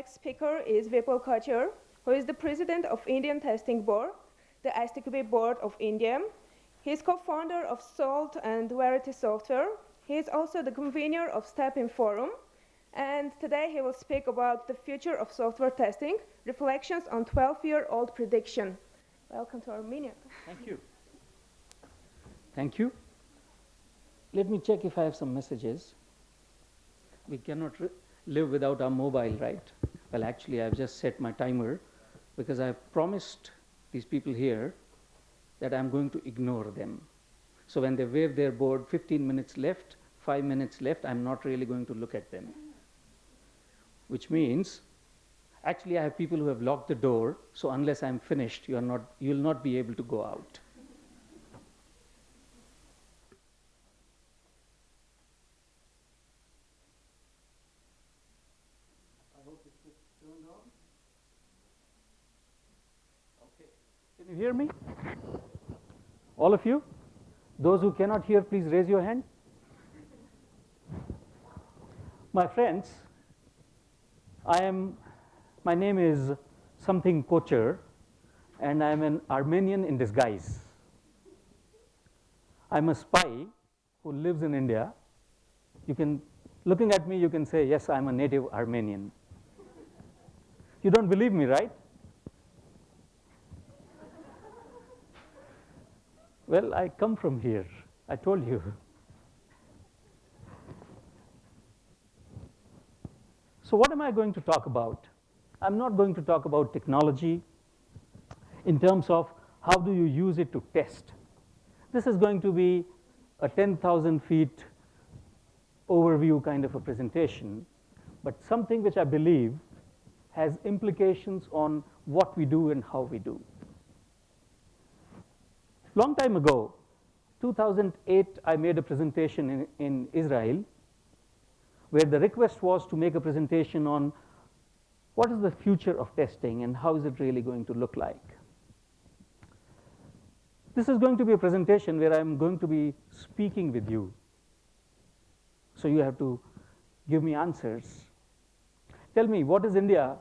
next speaker is Vipul Kochar, who is the president of Indian Testing Board, the STQB Board of India. He is co-founder of Salt and Verity Software. He is also the convener of StepIn Forum. And today he will speak about the future of software testing, reflections on 12-year-old prediction. Welcome to Armenia. Thank you. Thank you. Let me check if I have some messages. We cannot live without our mobile, right? Well, actually, I've just set my timer because I've promised these people here that I'm going to ignore them. So when they wave their board, 15 minutes left, 5 minutes left, I'm not really going to look at them. Which means, actually, I have people who have locked the door, so unless I'm finished, you'll not be able to go out. I hope it's turned on. Okay. Can you hear me? All of you? Those who cannot hear, please raise your hand. My friends, my name is something Kochar, and I'm an Armenian in disguise. I'm a spy who lives in India. Looking at me, you can say, yes, I'm a native Armenian. You don't believe me, right? Well, I come from here. I told you. So what am I going to talk about? I'm not going to talk about technology in terms of how do you use it to test. This is going to be a 10,000 feet overview kind of a presentation, but something which I believe has implications on what we do and how we do. Long time ago, 2008, I made a presentation in Israel where the request was to make a presentation on what is the future of testing and how is it really going to look like. This is going to be a presentation where I'm going to be speaking with you. So you have to give me answers. Tell me, what is India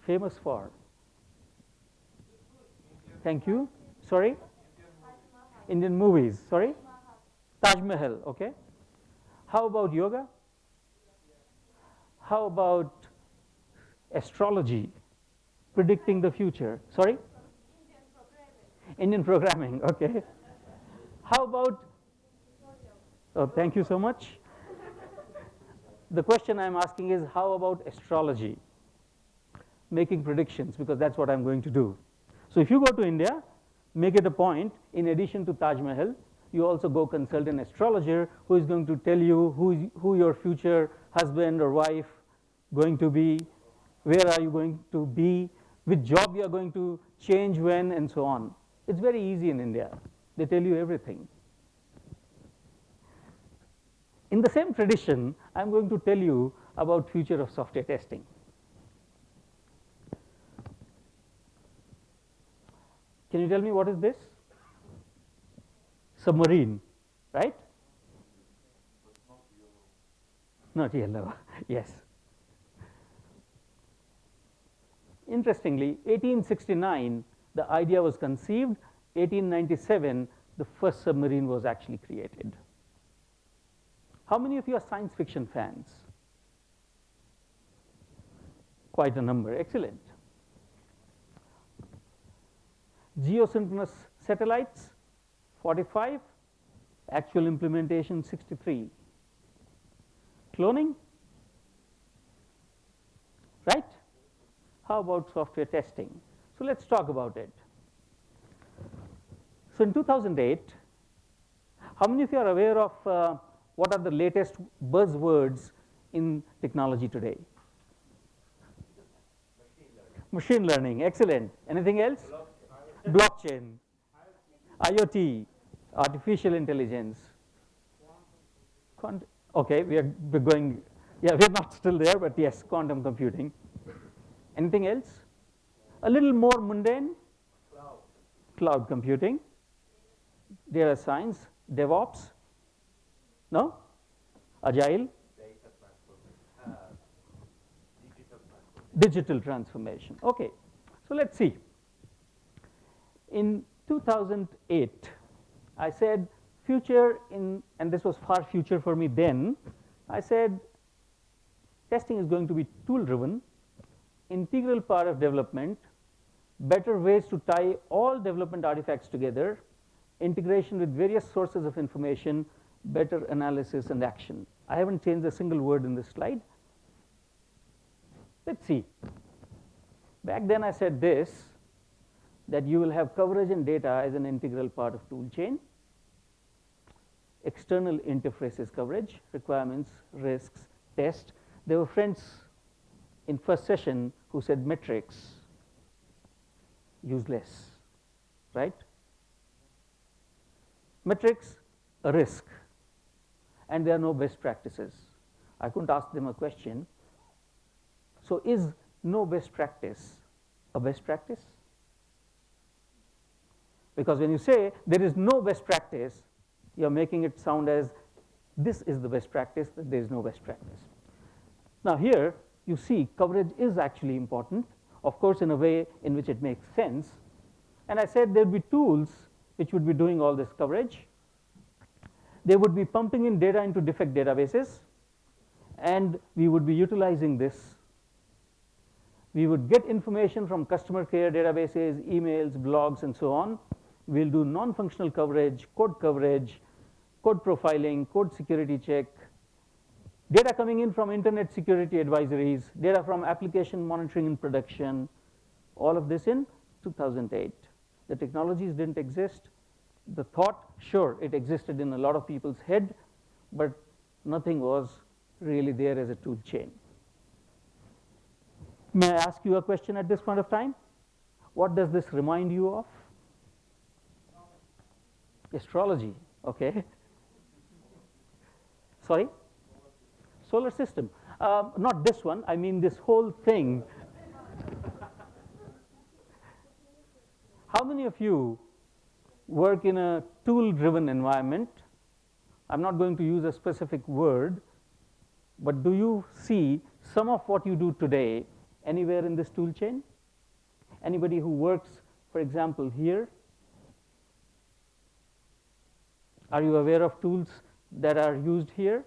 famous for? Thank you. Sorry? Indian movies. Sorry? Taj Mahal. Okay. How about yoga? How about astrology, predicting the future? Sorry? Indian programming. Okay. How about, oh, thank you so much. The question I'm asking is, how about astrology? Making predictions, because that's what I'm going to do. So if you go to India, make it a point, in addition to Taj Mahal, you also go consult an astrologer who is going to tell you who your future husband or wife going to be, where are you going to be, which job you are going to change when, and so on. It's very easy in India. They tell you everything. In the same tradition, I'm going to tell you about future of software testing. Can you tell me what is this? Submarine, right? Not yellow, yes. Interestingly, 1869, the idea was conceived. 1897, the first submarine was actually created. How many of you are science fiction fans? Quite a number, excellent. Geosynchronous satellites, 45, actual implementation 63. Cloning, right? How about software testing? So let's talk about it. So in 2008, how many of you are aware of what are the latest buzzwords in technology today? Machine learning, excellent. Anything else? Blockchain, IoT, artificial intelligence. Okay, we're going, yeah, we're not still there, but yes, quantum computing. Anything else? A little more mundane? Cloud computing, data science, DevOps, no? Agile? Digital transformation. Okay, so let's see. In 2008, I said future in, and this was far future for me then, I said testing is going to be tool driven, integral part of development, better ways to tie all development artifacts together, integration with various sources of information, better analysis and action. I haven't changed a single word in this slide. Let's see. Back then I said this, that you will have coverage and data as an integral part of tool chain, external interfaces coverage, requirements, risks, test. There were friends in first session who said metrics, useless, right? Metrics, a risk, and there are no best practices. I couldn't ask them a question. So is no best practice a best practice? Because when you say there is no best practice, you're making it sound as this is the best practice, that there is no best practice. Now here you see coverage is actually important, of course in a way in which it makes sense. And I said there would be tools which would be doing all this coverage. They would be pumping in data into defect databases, and we would be utilizing this. We would get information from customer care databases, emails, blogs, and so on. We'll do non-functional coverage, code profiling, code security check, data coming in from internet security advisories, data from application monitoring in production, all of this in 2008. The technologies didn't exist. The thought, sure, it existed in a lot of people's head, but nothing was really there as a tool chain. May I ask you a question at this point of time? What does this remind you of? Astrology, okay. Sorry? Solar system. Not this one, I mean this whole thing. How many of you work in a tool-driven environment? I'm not going to use a specific word, but do you see some of what you do today anywhere in this tool chain? Anybody who works, for example, here? Are you aware of tools that are used here?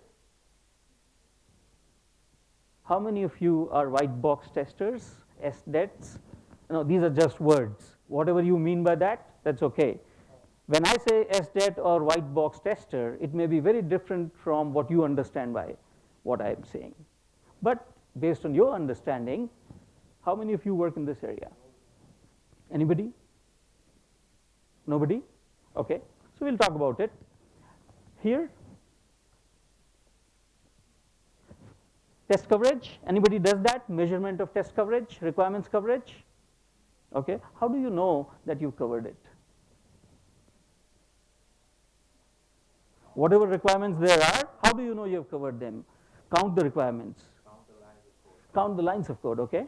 How many of you are white box testers, SDETs? No, these are just words. Whatever you mean by that, that's okay. When I say SDET or white box tester, it may be very different from what you understand by what I am saying. But based on your understanding, how many of you work in this area? Anybody? Nobody? Okay, so we'll talk about it. Here, test coverage. Anybody does that? Measurement of test coverage, requirements coverage. Okay, how do you know that you've covered it? Whatever requirements there are, how do you know you've covered them? Count the requirements. Count the lines of code, okay?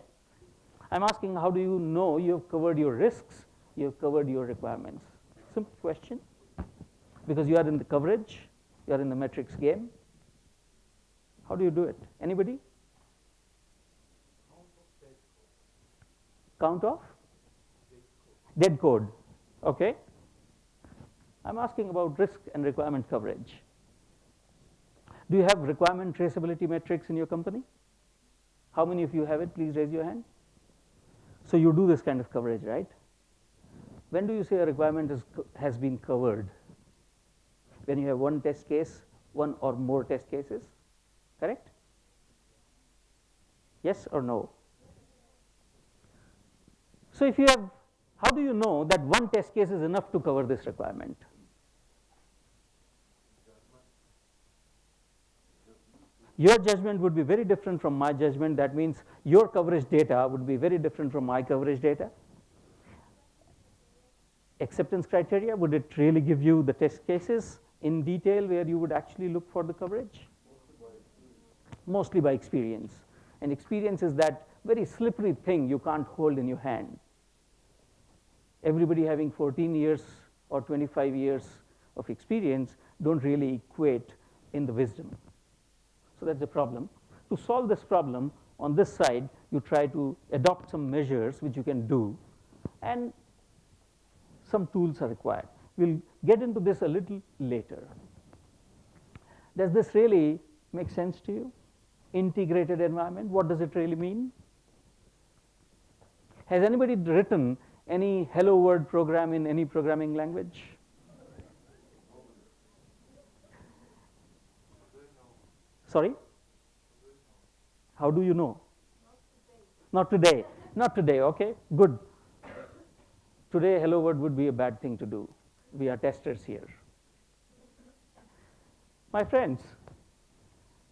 I'm asking how do you know you've covered your risks, you've covered your requirements? Simple question. Because you are in the coverage, you are in the metrics game. How do you do it? Anybody? Count of? Dead code. Okay. I'm asking about risk and requirement coverage. Do you have requirement traceability metrics in your company? How many of you have it? Please raise your hand. So you do this kind of coverage, right? When do you say a requirement has been covered? When you have one test case, one or more test cases, correct? Yes or no? So if you have, how do you know that one test case is enough to cover this requirement? Your judgment would be very different from my judgment. That means your coverage data would be very different from my coverage data. Acceptance criteria, would it really give you the test cases in detail where you would actually look for the coverage? Mostly by experience. And experience is that very slippery thing you can't hold in your hand. Everybody having 14 years or 25 years of experience don't really equate in the wisdom. So that's the problem. to solve this problem, on this side, you try to adopt some measures which you can do, and some tools are required. We'll get into this a little later. Does this really make sense to you? Integrated environment, what does it really mean? Has anybody written any hello world program in any programming language? Sorry? How do you know? Not today. Not today, okay, good. Today, hello world would be a bad thing to do. We are testers here. My friends,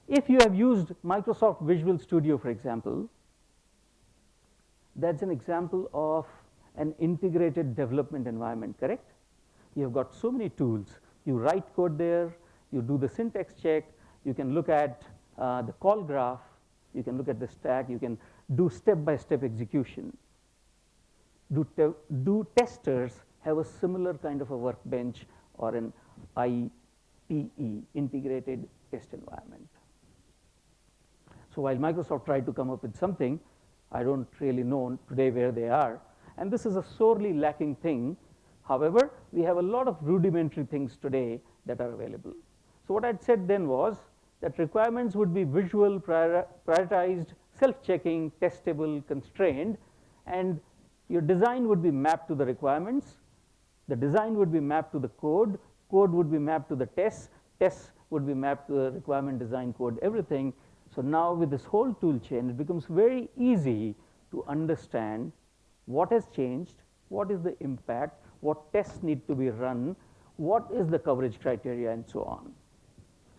if you have used Microsoft Visual Studio, for example, that's an example of an integrated development environment, correct? You have got so many tools. You write code there, you do the syntax check, you can look at the call graph, you can look at the stack, you can do step-by-step execution. Do testers have a similar kind of a workbench or an ITE, integrated test environment? So while Microsoft tried to come up with something, I don't really know today where they are, and this is a sorely lacking thing. However, we have a lot of rudimentary things today that are available. So what I'd said then was that requirements would be visual, prioritized, self-checking, testable, constrained, and your design would be mapped to the requirements, the design would be mapped to the code, code would be mapped to the tests, tests would be mapped to the requirement, design, code, everything. So now with this whole tool chain, it becomes very easy to understand what has changed, what is the impact, what tests need to be run, what is the coverage criteria, and so on.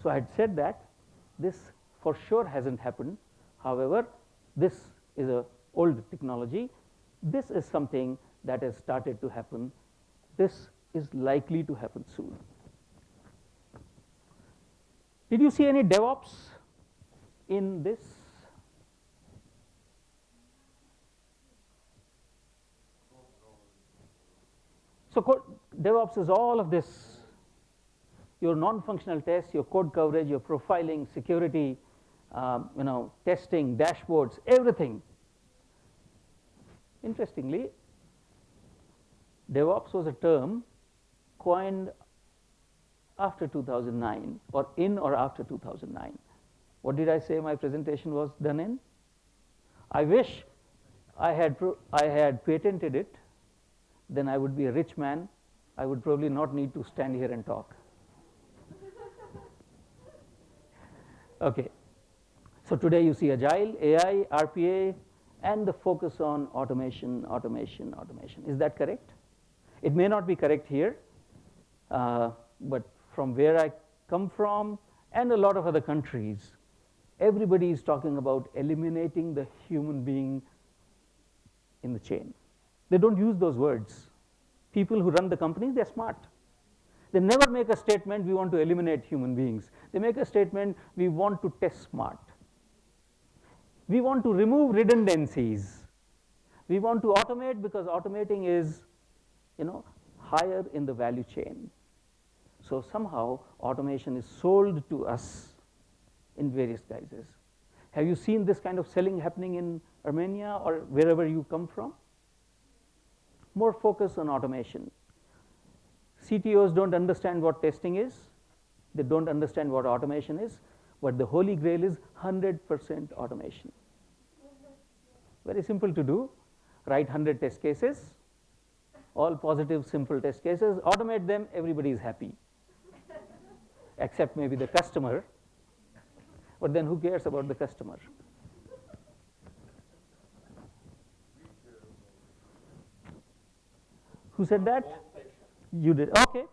So I had said that this for sure hasn't happened. However, this is an old technology. This is something that has started to happen. This is likely to happen soon. Did you see any DevOps in this? So DevOps is all of this. Your non-functional tests, your code coverage, your profiling, security, testing, dashboards, everything. Interestingly, DevOps was a term coined after 2009, or in or after 2009. What did I say my presentation was done in? I wish I had patented it, then I would be a rich man. I would probably not need to stand here and talk. Okay, so today you see Agile, AI, RPA, and the focus on automation, automation, automation. Is that correct? It may not be correct here, but from where I come from and a lot of other countries, everybody is talking about eliminating the human being in the chain. They don't use those words. People who run the companies, they're smart. They never make a statement, we want to eliminate human beings. They make a statement, we want to test smart. We want to remove redundancies. We want to automate because automating is, higher in the value chain. So somehow automation is sold to us in various guises. Have you seen this kind of selling happening in Armenia or wherever you come from? More focus on automation. CTOs don't understand what testing is. They don't understand what automation is. But the holy grail is 100% automation. Very simple to do. Write 100 test cases, all positive, simple test cases. Automate them, everybody is happy. Except maybe the customer. But then who cares about the customer? Who said that? You did. Okay.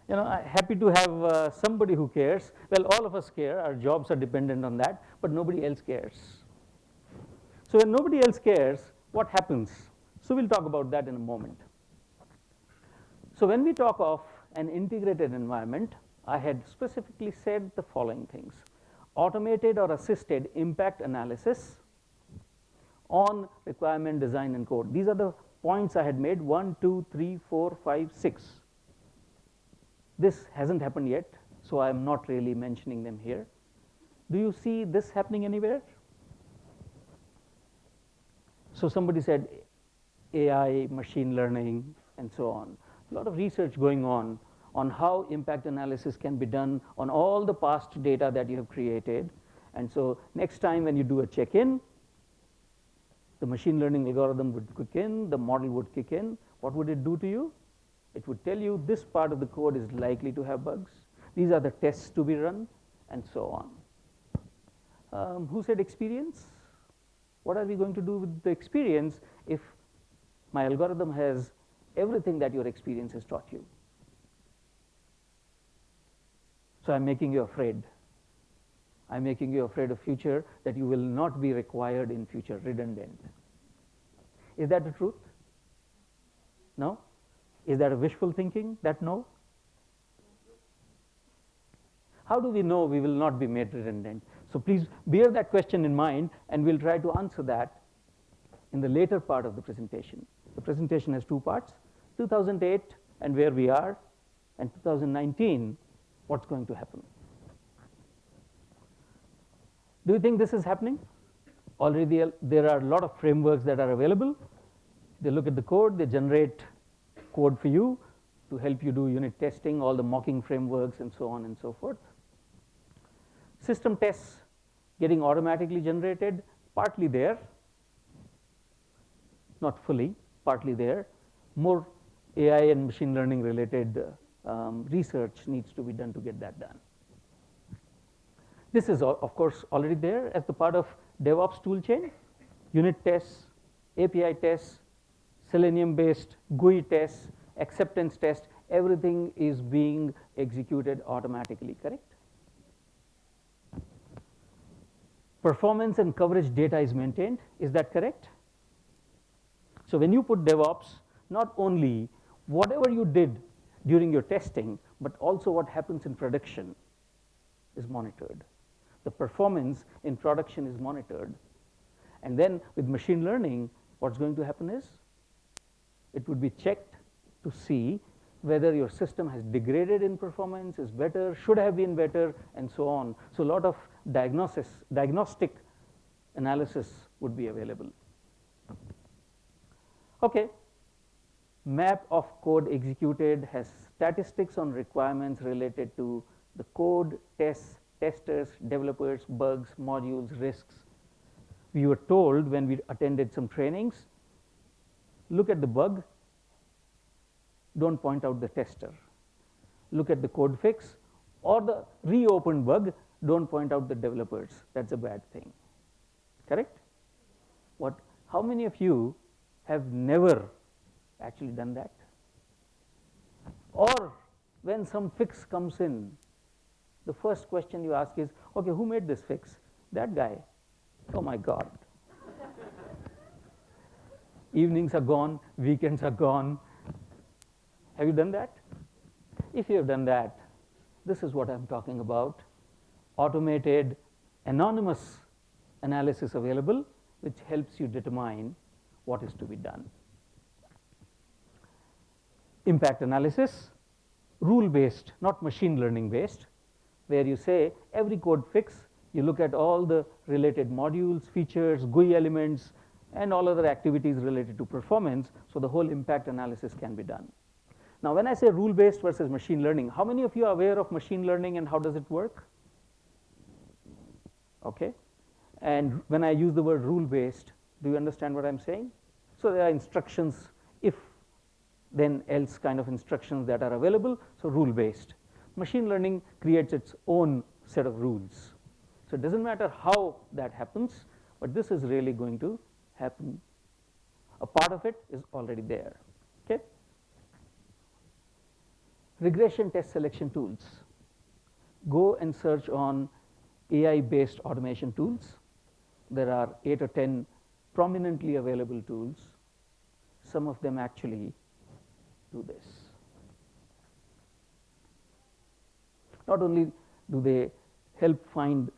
Happy to have somebody who cares. Well, all of us care. Our jobs are dependent on that, but nobody else cares. So when nobody else cares, what happens? So we'll talk about that in a moment. So when we talk of an integrated environment, I had specifically said the following things: automated or assisted impact analysis on requirement design and code. These are the points I had made: 1, 2, 3, 4, 5, 6. This hasn't happened yet, so I am not really mentioning them here. Do you see this happening anywhere? So somebody said AI, machine learning, and so on. A lot of research going on how impact analysis can be done on all the past data that you have created. And so next time when you do a check-in, the machine learning algorithm would kick in, the model would kick in. What would it do to you? It would tell you this part of the code is likely to have bugs. These are the tests to be run, and so on. Who said experience? What are we going to do with the experience if my algorithm has everything that your experience has taught you? So I'm making you afraid. I'm making you afraid of future, that you will not be required in future, redundant. Is that the truth? No? Is that a wishful thinking? That no? How do we know we will not be made redundant? So please bear that question in mind, and we'll try to answer that in the later part of the presentation. The presentation has two parts: 2008 and where we are, and 2019, what's going to happen. Do you think this is happening? Already there are a lot of frameworks that are available. They look at the code, they generate code for you to help you do unit testing, all the mocking frameworks, and so on and so forth. System tests getting automatically generated, partly there, not fully, partly there. More AI and machine learning related research needs to be done to get that done. This is, of course, already there as the part of DevOps toolchain. Unit tests, API tests, Selenium-based GUI tests, acceptance tests, everything is being executed automatically, correct? Performance and coverage data is maintained. Is that correct? So when you put DevOps, not only whatever you did during your testing, but also what happens in production is monitored. The performance in production is monitored. And then with machine learning, what's going to happen is it would be checked to see whether your system has degraded in performance, is better, should have been better, and so on. So a lot of diagnostic analysis would be available. Okay. Map of code executed has statistics on requirements related to the code, tests, testers, developers, bugs, modules, risks. We were told when we attended some trainings, look at the bug, don't point out the tester. Look at the code fix or the reopened bug, don't point out the developers. That's a bad thing. Correct? How many of you have never actually done that? Or when some fix comes in, the first question you ask is, okay, who made this fix? That guy. Oh my God. Evenings are gone, weekends are gone. Have you done that? If you have done that, this is what I'm talking about. Automated, anonymous analysis available, which helps you determine what is to be done. Impact analysis, rule-based, not machine learning-based, where you say every code fix, you look at all the related modules, features, GUI elements, and all other activities related to performance, so the whole impact analysis can be done. Now, when I say rule-based versus machine learning, how many of you are aware of machine learning and how does it work? Okay. And when I use the word rule-based, do you understand what I'm saying? So there are instructions, if then else kind of instructions that are available, so rule-based. Machine learning creates its own set of rules. So it doesn't matter how that happens, but this is really going to happen. A part of it is already there. Okay. Regression test selection tools. Go and search on AI-based automation tools. There are 8 or 10 prominently available tools. Some of them actually do this. Not only do they help find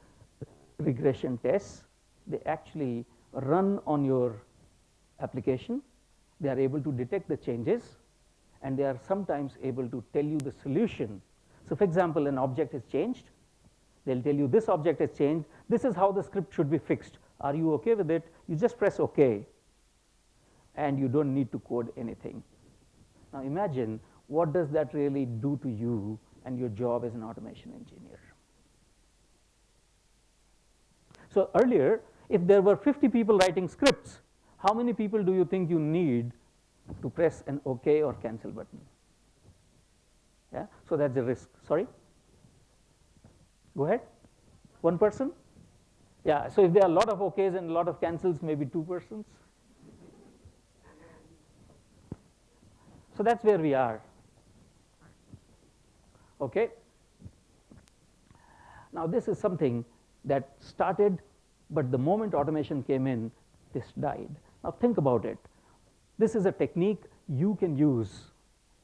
regression tests, they actually run on your application. They are able to detect the changes, and they are sometimes able to tell you the solution. So for example, an object has changed. They'll tell you this object has changed. This is how the script should be fixed. Are you okay with it? You just press OK, and you don't need to code anything. Now imagine, what does that really do to you and your job as an automation engineer? So earlier, if there were 50 people writing scripts, how many people do you think you need to press an OK or cancel button? Yeah, so that's the risk. Sorry? Go ahead. One person? Yeah, so if there are a lot of OKs and a lot of cancels, maybe 2 persons. So that's where we are. Okay. Now this is something that started, but the moment automation came in, this died. Now think about it. This is a technique you can use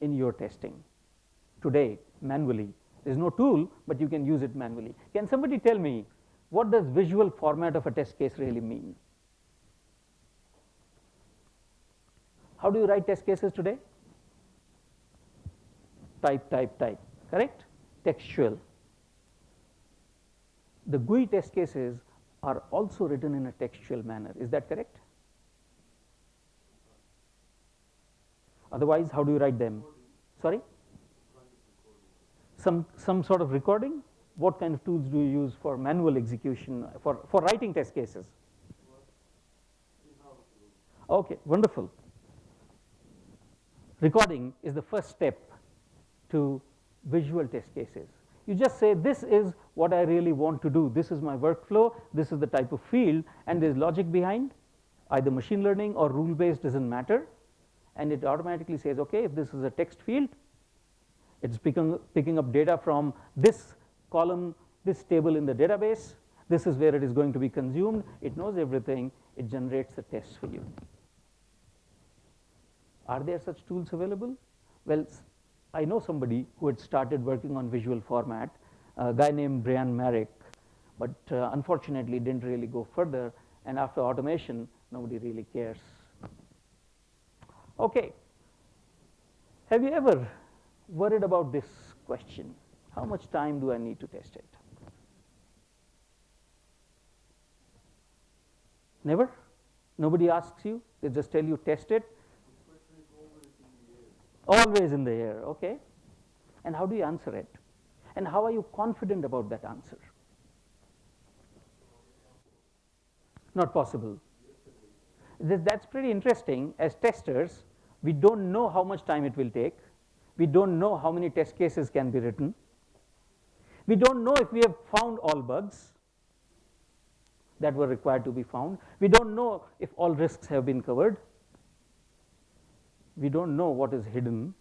in your testing today manually. There's no tool, but you can use it manually. Can somebody tell me, what does visual format of a test case really mean? How do you write test cases today? Type, type, type, correct? Textual. The GUI test cases are also written in a textual manner. Is that correct? Otherwise, how do you write them? Sorry? Some sort of recording? What kind of tools do you use for manual execution, for writing test cases? Okay, wonderful. Recording is the first step to visual test cases. You just say, this is what I really want to do. This is my workflow. This is the type of field, and there's logic behind. Either machine learning or rule-based, doesn't matter. And it automatically says, okay, if this is a text field, it's picking up data from this column, this table in the database. This is where it is going to be consumed. It knows everything. It generates the tests for you. Are there such tools available? Well, I know somebody who had started working on visual format, a guy named Brian Marek, but unfortunately didn't really go further. And after automation, nobody really cares. Okay. Have you ever worried about this question? How much time do I need to test it? Never? Nobody asks you? They just tell you test it? Always in the air, okay. And how do you answer it? And how are you confident about that answer? Not possible. That's pretty interesting. As testers, we don't know how much time it will take. We don't know how many test cases can be written. We don't know if we have found all bugs that were required to be found. We don't know if all risks have been covered. We don't know what is hidden.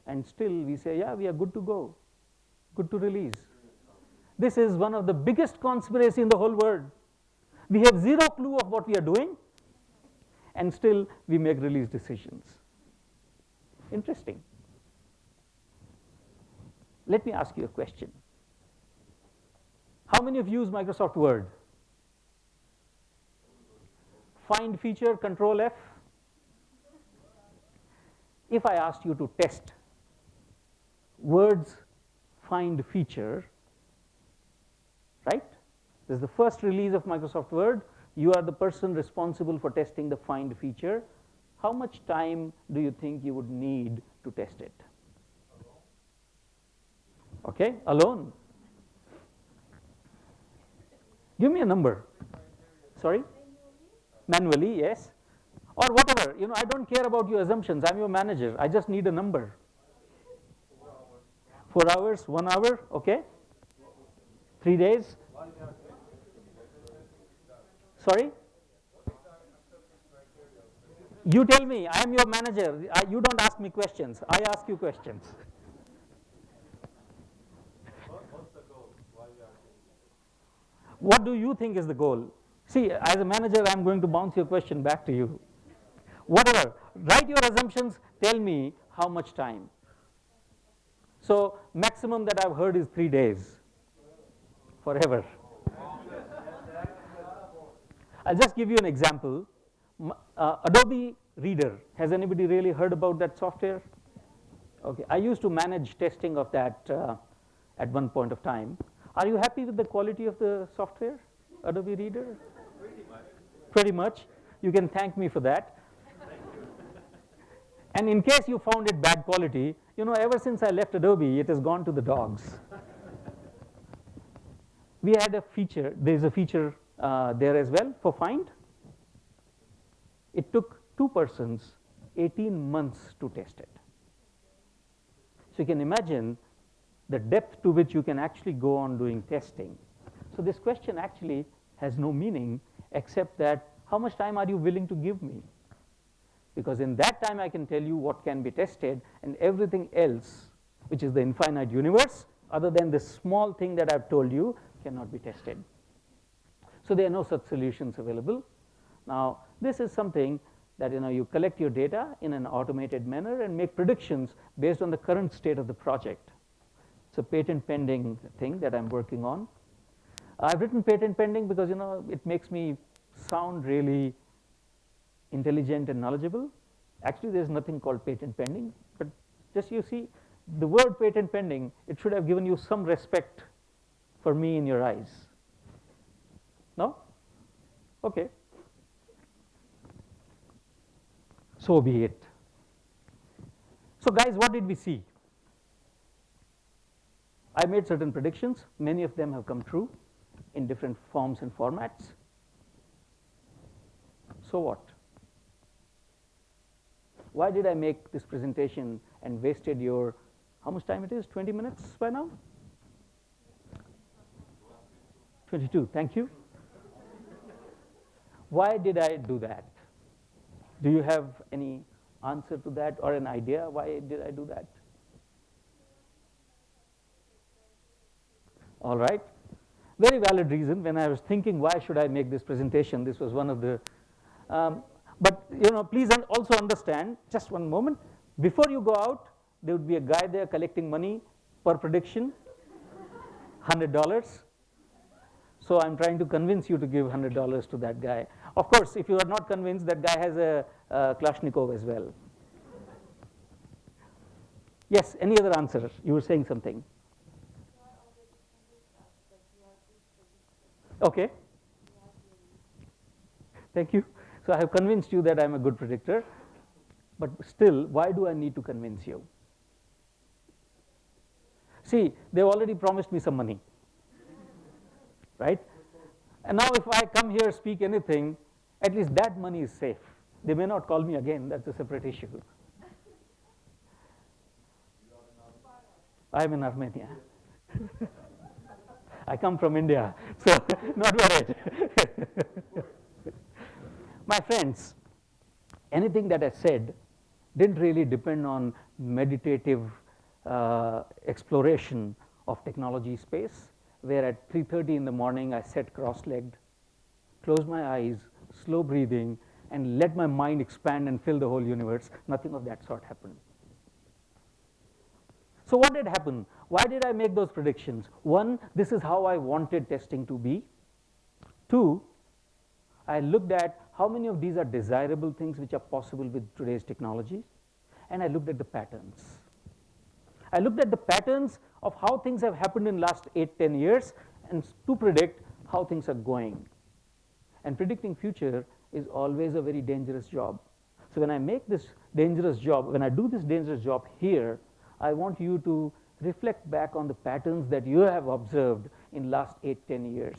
And still we say, yeah, we are good to go, good to release. This is one of the biggest conspiracy in the whole world. We have zero clue of what we are doing, and still we make release decisions. Interesting. Let me ask you a question. How many of you use Microsoft Word? Find feature, Control F. If I asked you to test Word's find feature, right? This is the first release of Microsoft Word. You are the person responsible for testing the find feature. How much time do you think you would need to test it? Okay, alone. Give me a number. Sorry? Manually, yes. Or whatever, you know, I don't care about your assumptions. I'm your manager. I just need a number. 4 hours, 1 hour, okay. 3 days. Sorry? You tell me, I am your manager. You don't ask me questions. I ask you questions. What's the goal? Why are you asking? What do you think is the goal? See, as a manager, I'm going to bounce your question back to you. Whatever, write your assumptions, tell me how much time. So maximum that I've heard is 3 days, forever. I'll just give you an example. Adobe Reader, has anybody really heard about that software? Okay, I used to manage testing of that at one point of time. Are you happy with the quality of the software, Adobe Reader? Pretty much. Pretty much. You can thank me for that. And in case you found it bad quality, you know, ever since I left Adobe, it has gone to the dogs. We had a feature, there's a feature there as well for Find. It took 2 persons 18 months to test it. So you can imagine the depth to which you can actually go on doing testing. So this question actually has no meaning except that how much time are you willing to give me? Because in that time I can tell you what can be tested, and everything else, which is the infinite universe, other than this small thing that I've told you, cannot be tested. So there are no such solutions available. Now this is something that you collect your data in an automated manner and make predictions based on the current state of the project. It's a patent pending thing that I'm working on. I've written patent pending because it makes me sound really intelligent and knowledgeable. Actually there's nothing called patent pending, but just you see the word patent pending, it should have given you some respect for me in your eyes. No? Okay. So be it. So guys, what did we see? I made certain predictions. Many of them have come true in different forms and formats. So what? Why did I make this presentation and wasted your, how much time it is, 20 minutes by now? 22, thank you. Why did I do that? Do you have any answer to that or an idea why did I do that? All right, very valid reason. When I was thinking why should I make this presentation, this was one of the, but please also understand, just one moment, before you go out, there would be a guy there collecting money per prediction, $100. So I'm trying to convince you to give $100 to that guy. Of course, if you are not convinced, that guy has a Kalashnikov as well. Yes, any other answer? You were saying something. Okay. Thank you. So I have convinced you that I'm a good predictor, but still, why do I need to convince you? See, they've already promised me some money, right? And now if I come here, speak anything, at least that money is safe. They may not call me again, that's a separate issue. I'm in Armenia. I come from India, so not worried. My friends, anything that I said didn't really depend on meditative exploration of technology space, where at 3:30 in the morning I sat cross-legged, closed my eyes, slow breathing, and let my mind expand and fill the whole universe. Nothing of that sort happened. So what did happen? Why did I make those predictions? One, this is how I wanted testing to be. Two, I looked at how many of these are desirable things which are possible with today's technology, and I looked at the patterns. I looked at the patterns of how things have happened in last 8-10 years and to predict how things are going. And predicting future is always a very dangerous job. So when I make this dangerous job, when I do this dangerous job here, I want you to reflect back on the patterns that you have observed in last 8-10 years.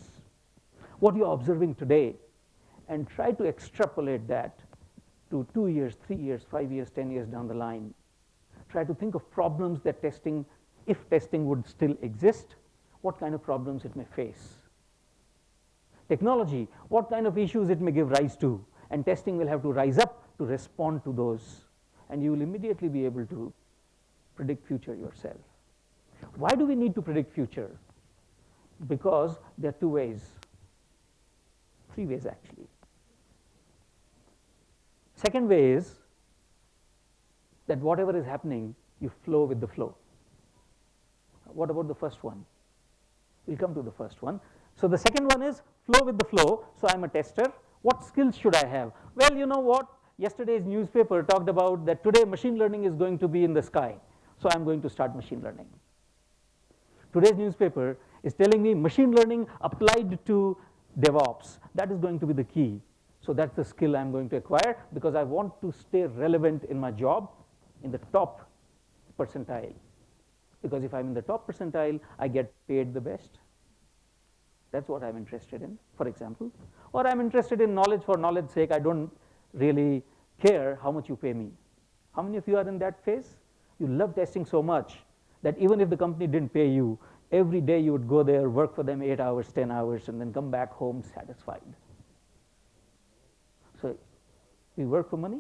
What you're observing today, and try to extrapolate that to 2 years, 3 years, 5 years, 10 years down the line. Try to think of problems that testing, if testing would still exist, what kind of problems it may face. Technology, what kind of issues it may give rise to, and testing will have to rise up to respond to those, and you will immediately be able to predict future yourself. Why do we need to predict future? Because there are 2 ways, 3 ways actually. Second way is that whatever is happening, you flow with the flow. What about the first one? We'll come to the first one. So the second one is flow with the flow. So I'm a tester. What skills should I have? Well, you know what? Yesterday's newspaper talked about that today machine learning is going to be in the sky. So I'm going to start machine learning. Today's newspaper is telling me machine learning applied to DevOps. That is going to be the key. So that's the skill I'm going to acquire because I want to stay relevant in my job in the top percentile. Because if I'm in the top percentile, I get paid the best. That's what I'm interested in, for example. Or I'm interested in knowledge for knowledge's sake. I don't really care how much you pay me. How many of you are in that phase? You love testing so much that even if the company didn't pay you, every day you would go there, work for them 8 hours, 10 hours, and then come back home satisfied. So we work for money.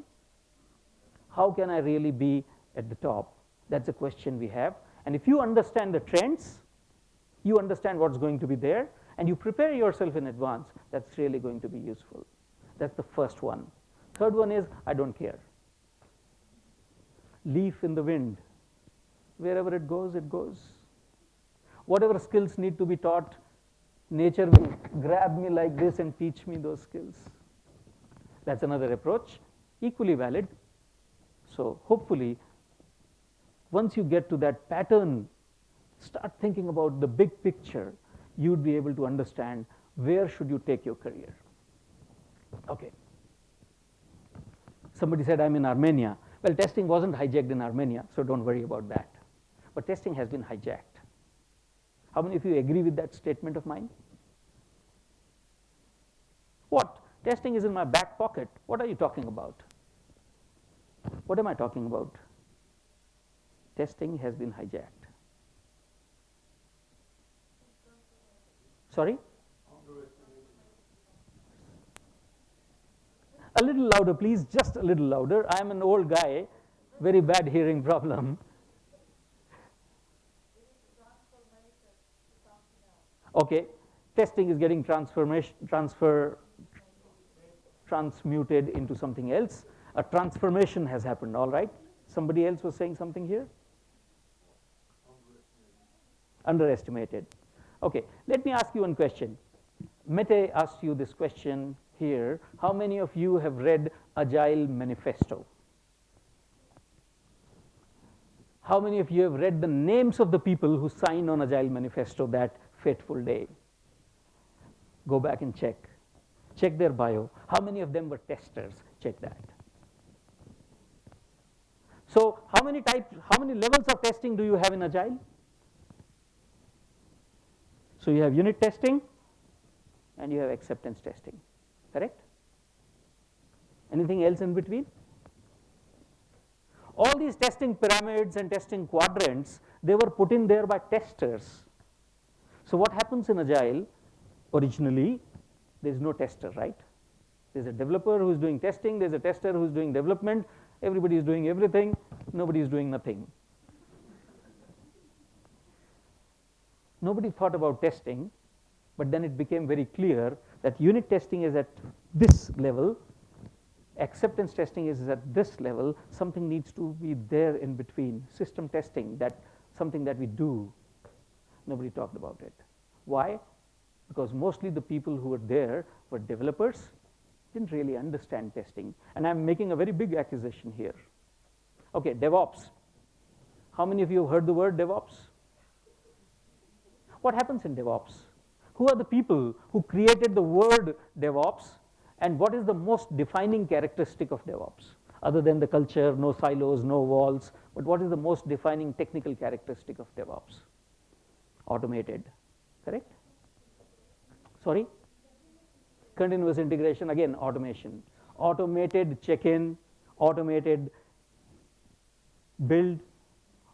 How can I really be at the top? That's a question we have. And if you understand the trends, you understand what's going to be there, and you prepare yourself in advance, that's really going to be useful. That's the first one. Third one is, I don't care. Leaf in the wind. Wherever it goes, it goes. Whatever skills need to be taught, nature will grab me like this and teach me those skills. That's another approach, equally valid. So hopefully, once you get to that pattern, start thinking about the big picture, you'd be able to understand where should you take your career. Okay. Somebody said, I'm in Armenia. Well, testing wasn't hijacked in Armenia, so don't worry about that. But testing has been hijacked. How many of you agree with that statement of mine? What? Testing is in my back pocket. What are you talking about? What am I talking about? Testing has been hijacked. Sorry? A little louder, please, just a little louder. I am an old guy, very bad hearing problem. Okay, testing is getting transmuted into something else. A transformation has happened, all right? Somebody else was saying something here? Underestimated. Okay, let me ask you one question. Mete asked you this question here. How many of you have read Agile Manifesto? How many of you have read the names of the people who signed on Agile Manifesto that fateful day? Go back and check. Check their bio. How many of them were testers? Check that. So how many levels of testing do you have in Agile? So you have unit testing and you have acceptance testing, correct? Anything else in between? All these testing pyramids and testing quadrants, they were put in there by testers. So what happens in Agile, originally, there is no tester, right? There's a developer who's doing testing, there's a tester who's doing development, everybody is doing everything, nobody is doing nothing. Nobody thought about testing, but then it became very clear that unit testing is at this level, acceptance testing is at this level, something needs to be there in between. System testing, that something that we do, nobody talked about it. Why? Because mostly the people who were there were developers, didn't really understand testing. And I'm making a very big accusation here. Okay, DevOps. How many of you have heard the word DevOps? What happens in DevOps? Who are the people who created the word DevOps, and what is the most defining characteristic of DevOps? Other than the culture, no silos, no walls, but what is the most defining technical characteristic of DevOps? Automated, correct? Sorry? Continuous integration, again, automation. Automated check-in, automated build,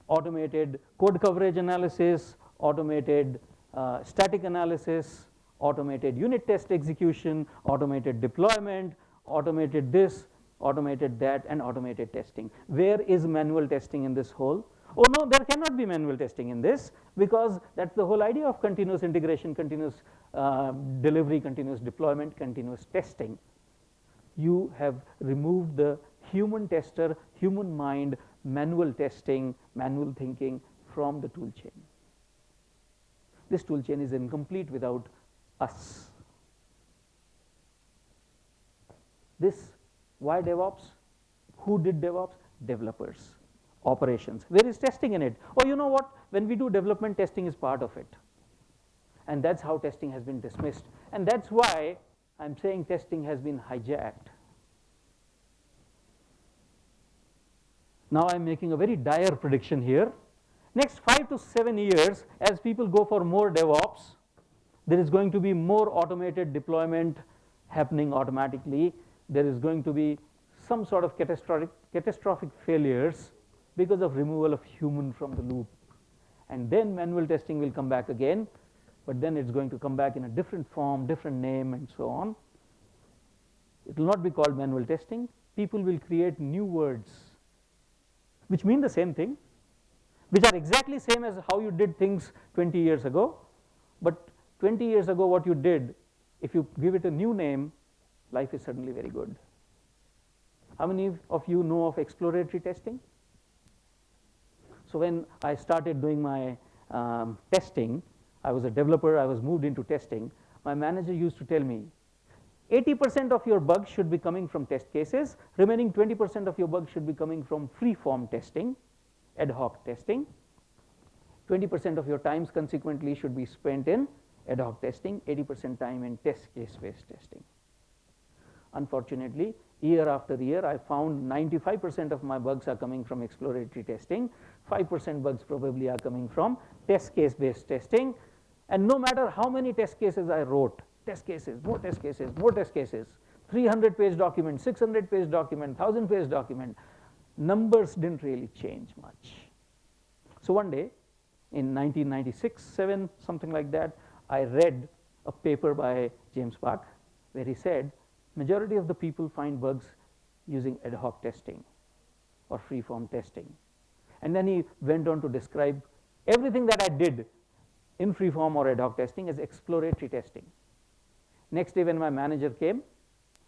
automated code coverage analysis, automated static analysis, automated unit test execution, automated deployment, automated this, automated that, and automated testing. Where is manual testing in this whole? Oh no, there cannot be manual testing in this, because that's the whole idea of continuous integration, continuous delivery, continuous deployment, continuous testing. You have removed the human tester, human mind, manual testing, manual thinking from the tool chain. This tool chain is incomplete without us. This, why DevOps? Who did DevOps? Developers. Operations. Where is testing in it? Oh, you know what? when we do development, testing is part of it. And that's how testing has been dismissed. And that's why I'm saying testing has been hijacked. Now I'm making a very dire prediction here. Next 5 to 7 years, as people go for more DevOps, there is going to be more automated deployment happening automatically. There is going to be some sort of catastrophic failures because of removal of human from the loop. And then manual testing will come back again, but then it's going to come back in a different form, different name, and so on. It will not be called manual testing. People will create new words which mean the same thing, which are exactly same as how you did things 20 years ago. But 20 years ago what you did, if you give it a new name, life is suddenly very good. How many of you know of exploratory testing? So when I started doing my testing, I was a developer, I was moved into testing. My manager used to tell me, 80% of your bugs should be coming from test cases, remaining 20% of your bugs should be coming from free-form testing, ad hoc testing. 20% of your times consequently should be spent in ad hoc testing, 80% time in test case-based testing. Unfortunately, year after year, I found 95% of my bugs are coming from exploratory testing, 5% bugs probably are coming from test case-based testing, and no matter how many test cases I wrote, test cases, more test cases, more test cases, 300-page document, 600-page document, 1000-page document, numbers didn't really change much. So one day, in 1996, 7, something like that, I read a paper by James Bach where he said, majority of the people find bugs using ad hoc testing or free-form testing. And then he went on to describe everything that I did in free-form or ad hoc testing as exploratory testing. Next day when my manager came,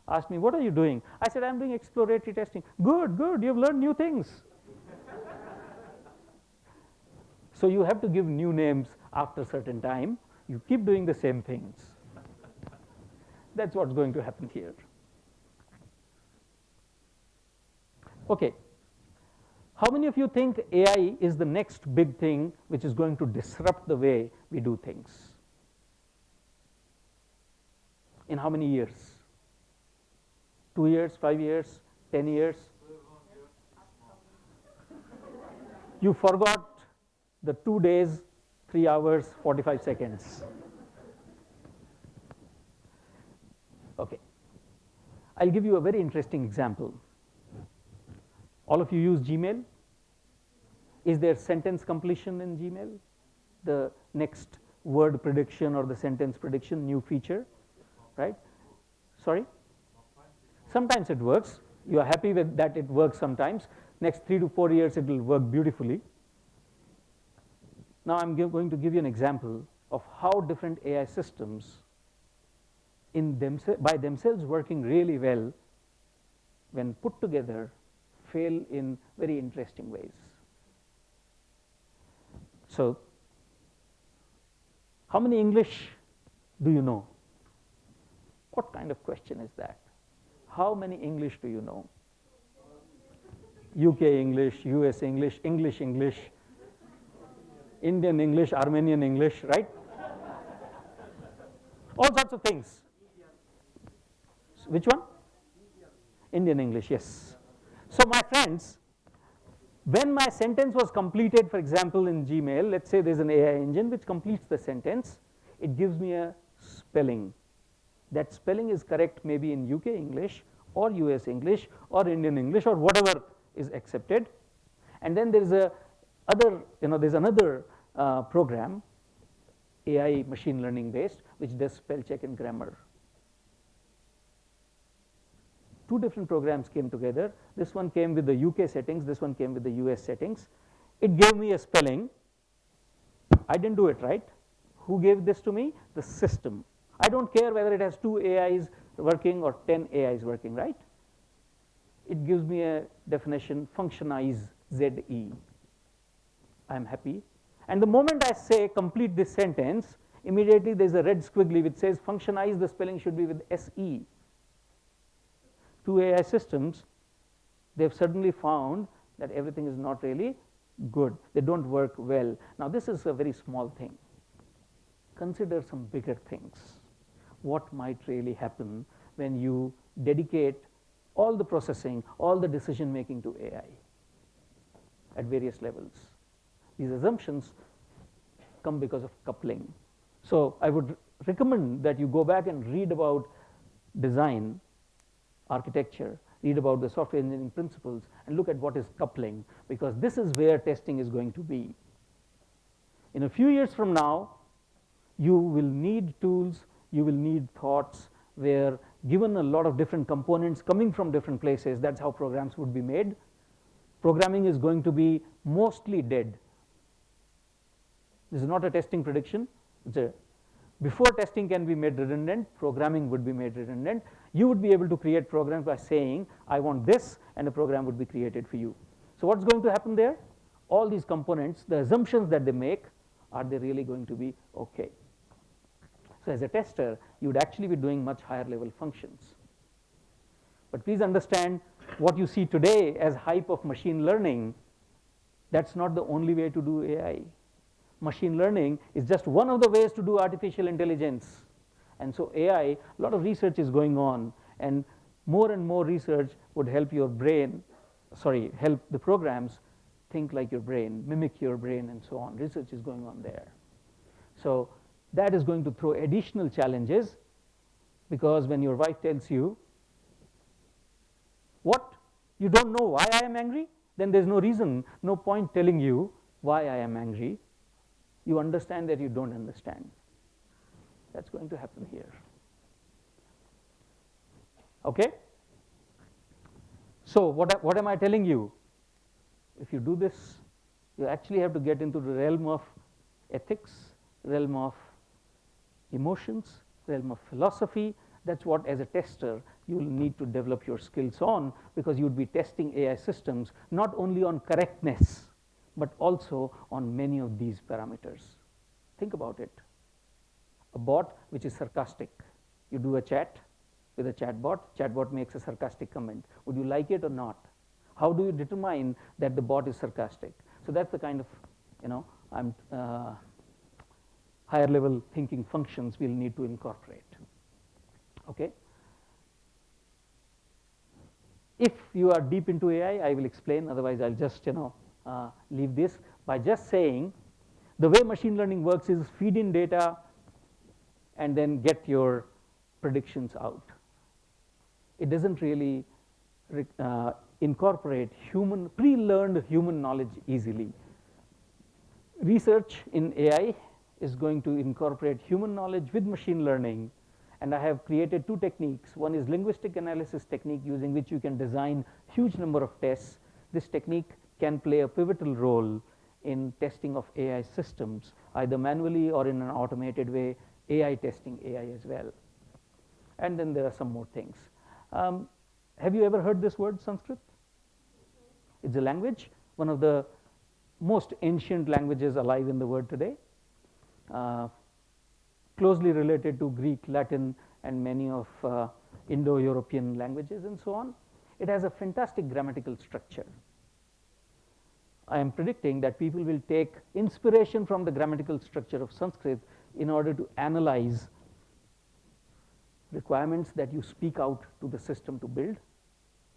asked me, what are you doing? I said, I'm doing exploratory testing. Good, good, you've learned new things. So you have to give new names after a certain time. You keep doing the same things. That's what's going to happen here. Okay. How many of you think AI is the next big thing which is going to disrupt the way we do things? In how many years? 2 years, 5 years, 10 years? You forgot the 2 days, 3 hours, 45 seconds. Okay. I'll give you a very interesting example. All of you use Gmail? Is there sentence completion in Gmail? The next word prediction or the sentence prediction, new feature, right? Sorry? Sometimes it works. You are happy with that it works sometimes. Next 3 to 4 years it will work beautifully. Now I'm going to give you an example of how different AI systems by themselves working really well, when put together, fail in very interesting ways. So, how many English do you know? What kind of question is that? How many English do you know? UK English, US English, English English, Indian English, Armenian English, right? All sorts of things. Which one? Indian English, yes. So my friends, when my sentence was completed, for example, in Gmail, let's say there's an AI engine which completes the sentence, it gives me a spelling. That spelling is correct maybe in UK English or US English or Indian English or whatever is accepted. And then there's there's another program, AI machine learning based, which does spell check and grammar. 2 different programs came together. This one came with the UK settings, this one came with the US settings. It gave me a spelling. I didn't do it, right? Who gave this to me? The system. I don't care whether it has 2 AIs working or 10 AIs working, right? It gives me a definition, functionize ZE. I'm happy. And the moment I say complete this sentence, immediately there's a red squiggly which says functionize, the spelling should be with SE. 2 AI systems, they've suddenly found that everything is not really good, they don't work well. Now this is a very small thing. Consider some bigger things. What might really happen when you dedicate all the processing, all the decision making to AI at various levels? These assumptions come because of coupling. So I would recommend that you go back and read about design, architecture, read about the software engineering principles, and look at what is coupling, because this is where testing is going to be. In a few years from now, you will need tools, you will need thoughts where, given a lot of different components coming from different places, that's how programs would be made. Programming is going to be mostly dead. This is not a testing prediction. Before testing can be made redundant, programming would be made redundant. You would be able to create programs by saying, I want this, and a program would be created for you. So what's going to happen there? All these components, the assumptions that they make, are they really going to be okay? So as a tester, you would actually be doing much higher level functions. But please understand, what you see today as hype of machine learning, that's not the only way to do AI. Machine learning is just one of the ways to do artificial intelligence. And so AI, a lot of research is going on, and more research would help your brain, help the programs think like your brain, mimic your brain, and so on. Research is going on there. So that is going to throw additional challenges, because when your wife tells you, what? You don't know why I am angry? Then there's no reason, no point telling you why I am angry. You understand that you don't understand. That's going to happen here. Okay? So what am I telling you? If you do this, you actually have to get into the realm of ethics, realm of emotions, realm of philosophy. That's what, as a tester, you will need to develop your skills on, because you would be testing AI systems not only on correctness, but also on many of these parameters. Think about it. A bot which is sarcastic. You do a chat with a chatbot makes a sarcastic comment. Would you like it or not? How do you determine that the bot is sarcastic? So that's the kind of higher level thinking functions we'll need to incorporate. Okay? If you are deep into AI, I will explain. Otherwise, I'll just leave this by just saying the way machine learning works is feed in data and then get your predictions out. It doesn't really incorporate pre-learned human knowledge easily. Research in AI is going to incorporate human knowledge with machine learning, and I have created two techniques. One is linguistic analysis technique, using which you can design huge number of tests. This technique can play a pivotal role in testing of AI systems, either manually or in an automated way, AI testing AI as well. And then there are some more things. Have you ever heard this word, Sanskrit? It's a language, one of the most ancient languages alive in the world today, closely related to Greek, Latin, and many of Indo-European languages and so on. It has a fantastic grammatical structure. I am predicting that people will take inspiration from the grammatical structure of Sanskrit in order to analyze requirements that you speak out to the system to build.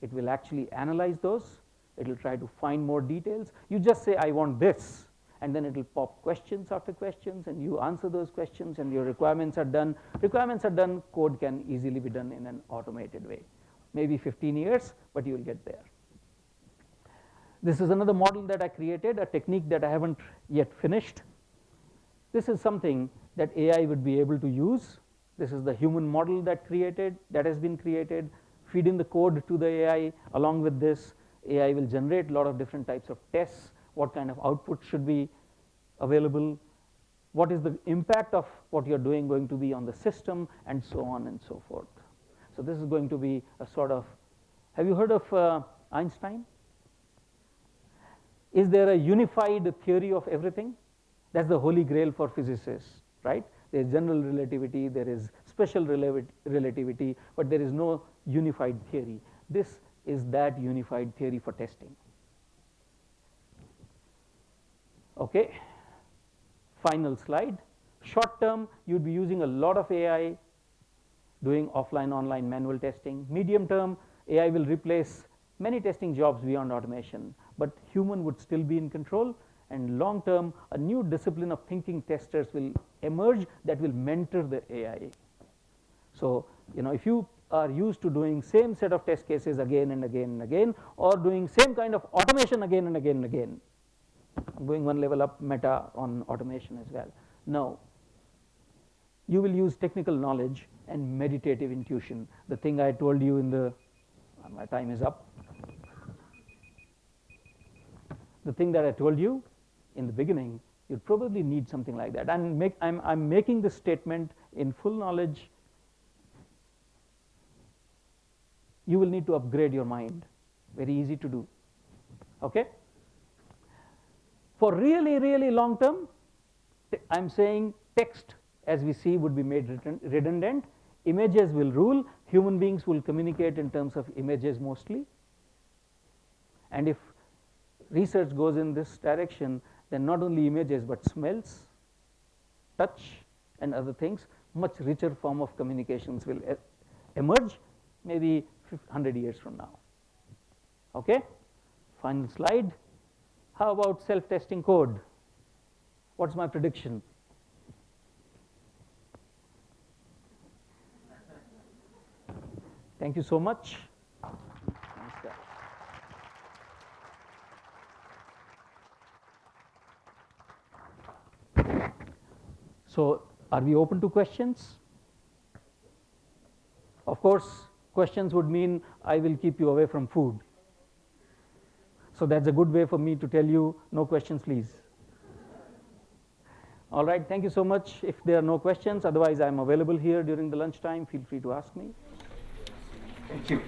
It will actually analyze those. It will try to find more details. You just say, I want this, and then it will pop questions after questions, and you answer those questions, and your requirements are done. Requirements are done, code can easily be done in an automated way. Maybe 15 years, but you will get there. This is another model that I created, a technique that I haven't yet finished. This is something that AI would be able to use. This is the human model that has been created. Feed in the code to the AI. Along with this, AI will generate a lot of different types of tests. What kind of output should be available? What is the impact of what you're doing going to be on the system, and so on and so forth. So this is going to be a sort of, have you heard of Einstein? Is there a unified theory of everything? That's the holy grail for physicists, right? There is general relativity, there is special relativity, but there is no unified theory. This is that unified theory for testing. Okay, final slide. Short term, you'd be using a lot of AI doing offline, online manual testing. Medium term, AI will replace many testing jobs beyond automation, but human would still be in control. And long term, a new discipline of thinking testers will emerge that will mentor the AI. So, if you are used to doing same set of test cases again and again and again, or doing same kind of automation again and again and again, I'm going one level up meta on automation as well. Now, you will use technical knowledge and meditative intuition. The thing I told you in the, my time is up. The thing that I told you in the beginning, you'll probably need something like that. And I'm making this statement in full knowledge. You will need to upgrade your mind. Very easy to do. Okay? For really, really long term, I'm saying text, as we see, would be made redundant. Images will rule. Human beings will communicate in terms of images mostly. And if research goes in this direction, then not only images but smells, touch, and other things, much richer form of communications will emerge, maybe 100 years from now. Okay? Final slide. How about self-testing code? What's my prediction? Thank you so much. So, are we open to questions? Of course, questions would mean I will keep you away from food. So that's a good way for me to tell you, no questions, please. All right, thank you so much. If there are no questions, otherwise I'm available here during the lunchtime. Feel free to ask me. Thank you.